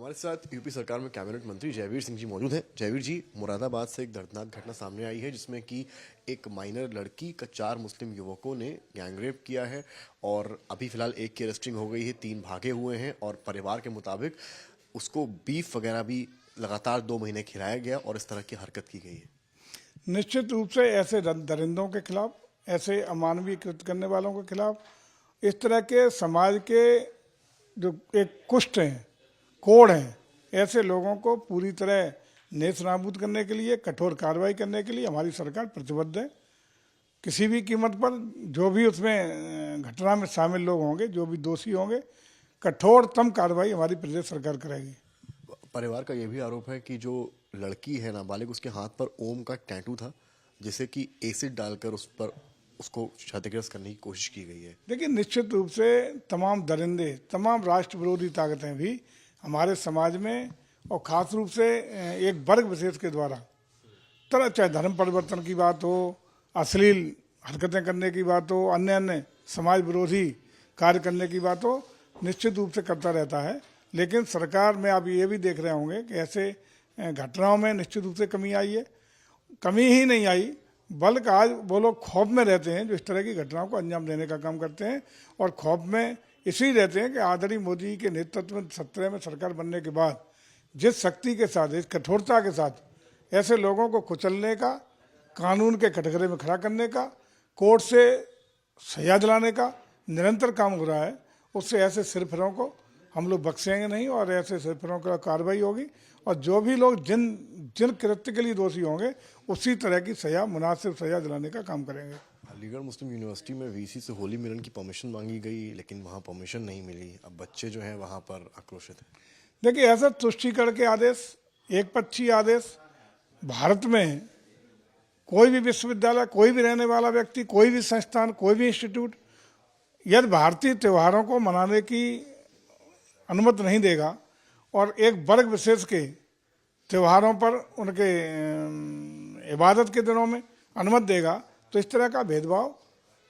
हमारे साथ यूपी सरकार में कैबिनेट मंत्री जयवीर सिंह जी मौजूद हैं। जयवीर जी, मुरादाबाद से एक दर्दनाक घटना सामने आई है जिसमें कि एक माइनर लड़की का 4 मुस्लिम युवकों ने गैंगरेप किया है और अभी फिलहाल एक की अरेस्टिंग हो गई है, 3 भागे हुए हैं और परिवार के मुताबिक उसको बीफ वगैरह भी लगातार 2 महीने खिलाया गया और इस तरह की हरकत की गई है। निश्चित रूप से ऐसे दरिंदों के खिलाफ, ऐसे अमानवीय कृत्य करने वालों के खिलाफ, इस तरह के समाज के जो एक कुष्ठ हैं, कोढ़ हैं, ऐसे लोगों को पूरी तरह नेस्त नाबूद करने के लिए, कठोर कार्रवाई करने के लिए हमारी सरकार प्रतिबद्ध है। किसी भी कीमत पर जो भी उसमें घटना में शामिल लोग होंगे, जो भी दोषी होंगे, कठोरतम कार्रवाई हमारी प्रदेश सरकार करेगी। परिवार का यह भी आरोप है कि जो लड़की है नाबालिग, उसके हाथ पर ओम का टैटू था जिसे कि एसिड डालकर उस पर उसको क्षतिग्रस्त करने की कोशिश की गई है। देखिए, निश्चित रूप से तमाम दरिंदे, तमाम राष्ट्र विरोधी ताकतें भी हमारे समाज में और ख़ास रूप से एक वर्ग विशेष के द्वारा तरह, चाहे धर्म परिवर्तन की बात हो, अश्लील हरकतें करने की बात हो, अन्य अन्य समाज विरोधी कार्य करने की बात हो, निश्चित रूप से करता रहता है। लेकिन सरकार में आप ये भी देख रहे होंगे कि ऐसे घटनाओं में निश्चित रूप से कमी आई है। कमी ही नहीं आई, बल्कि आज वो लोग खौफ में रहते हैं जो इस तरह की घटनाओं को अंजाम देने का काम करते हैं, और खौफ में इसलिए रहते हैं कि आदरणीय मोदी के नेतृत्व में 17 में सरकार बनने के बाद जिस शक्ति के साथ, इस कठोरता के साथ ऐसे लोगों को कुचलने का, कानून के कटघरे में खड़ा करने का, कोर्ट से सजा दिलाने का निरंतर काम हो रहा है, उससे ऐसे सिरफिरों को हम लोग बख्शेंगे नहीं और ऐसे सिरफिरों का कार्रवाई होगी। और जो भी लोग जिन कृत्य के लिए दोषी होंगे उसी तरह की सजा, मुनासिब सजा दिलाने का काम करेंगे। अलीगढ़ मुस्लिम यूनिवर्सिटी में वीसी से होली मिलन की परमिशन मांगी गई, लेकिन वहाँ परमिशन नहीं मिली। अब बच्चे जो हैं वहाँ पर आक्रोशित हैं। देखिए, ऐसा तुष्टीकरण के आदेश, एकपक्षीय आदेश भारत में कोई भी विश्वविद्यालय, कोई भी रहने वाला व्यक्ति, कोई भी संस्थान, कोई भी इंस्टीट्यूट यदि भारतीय त्योहारों को मनाने की अनुमति नहीं देगा और एक वर्ग विशेष के त्योहारों पर, उनके इबादत के दिनों में अनुमति देगा, तो इस तरह का भेदभाव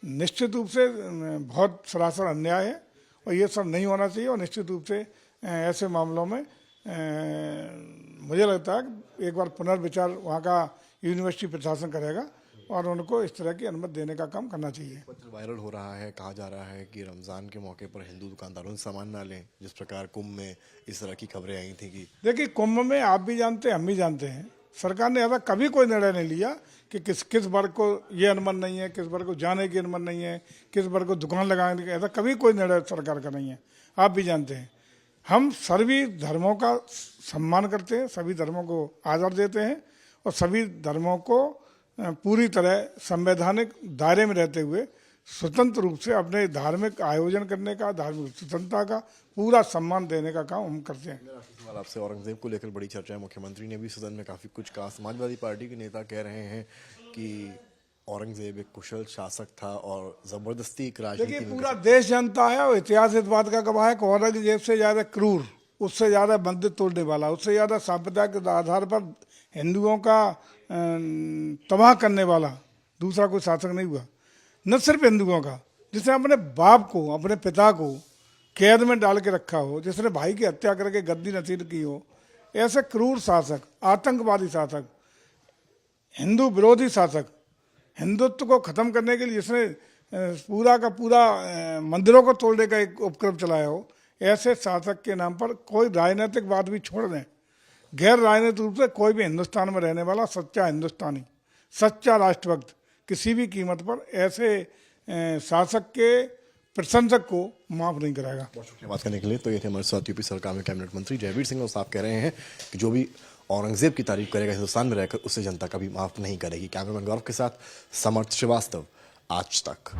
निश्चित रूप से बहुत सरासर अन्याय है और ये सब नहीं होना चाहिए। और निश्चित रूप से ऐसे मामलों में मुझे लगता है कि एक बार पुनर्विचार वहाँ का यूनिवर्सिटी प्रशासन करेगा और उनको इस तरह की अनुमति देने का काम करना चाहिए। पत्र वायरल हो रहा है, कहा जा रहा है कि रमज़ान के मौके पर हिंदू दुकानदारों से सामान ना लें, जिस प्रकार कुंभ में इस तरह की खबरें आई थी। कि देखिए, कुंभ में आप भी जानते हैं, हम भी जानते हैं, सरकार ने ऐसा कभी कोई निर्णय नहीं लिया कि किस वर्ग को ये अनुमति नहीं है, किस वर्ग को जाने की अनुमति नहीं है, किस वर्ग को दुकान लगाने की, ऐसा कभी कोई निर्णय सरकार का नहीं है। आप भी जानते हैं, हम सभी धर्मों का सम्मान करते हैं, सभी धर्मों को आदर देते हैं और सभी धर्मों को पूरी तरह संवैधानिक दायरे में रहते हुए स्वतंत्र रूप से अपने धार्मिक आयोजन करने का, धार्मिक स्वतंत्रता का पूरा सम्मान देने का काम हम करते हैं। सवाल आपसे, औरंगजेब को लेकर बड़ी चर्चा है, मुख्यमंत्री ने भी सदन में काफ़ी कुछ कहा। समाजवादी पार्टी के नेता कह रहे हैं कि औरंगजेब एक कुशल शासक था और ज़बरदस्ती एक राजनीति। देखिए, पूरा देश जानता है और इतिहास इस बात का गवाह है कि औरंगजेब से ज़्यादा क्रूर, उससे ज़्यादा मंदिर तोड़ने वाला, उससे ज़्यादा सांप्रदायिक आधार पर हिंदुओं का तबाह करने वाला दूसरा कोई शासक नहीं हुआ। न सिर्फ हिंदुओं का, जिसने अपने बाप को, अपने पिता को कैद में डाल के रखा हो, जिसने भाई की हत्या करके गद्दी नसीब की हो, ऐसे क्रूर शासक, आतंकवादी शासक, हिंदू विरोधी शासक, हिंदुत्व को खत्म करने के लिए जिसने पूरा का पूरा मंदिरों को तोड़ने का एक उपक्रम चलाया हो, ऐसे शासक के नाम पर कोई राजनीतिक बात भी छोड़ दें, गैर राजनीतिक रूप से कोई भी हिंदुस्तान में रहने वाला सच्चा हिंदुस्तानी, सच्चा राष्ट्रभक्त किसी भी कीमत पर ऐसे शासक के प्रशंसक को माफ नहीं कराएगा। बहुत शुक्रिया बात करने के लिए। तो ये थे हमारे साथ यूपी सरकार में कैबिनेट मंत्री जयवीर सिंह, और साफ कह रहे हैं कि जो भी औरंगजेब की तारीफ करेगा हिंदुस्तान में रहकर, उसे जनता कभी माफ नहीं करेगी। कैमरामैन गौरव के साथ समर्थ श्रीवास्तव, आज तक।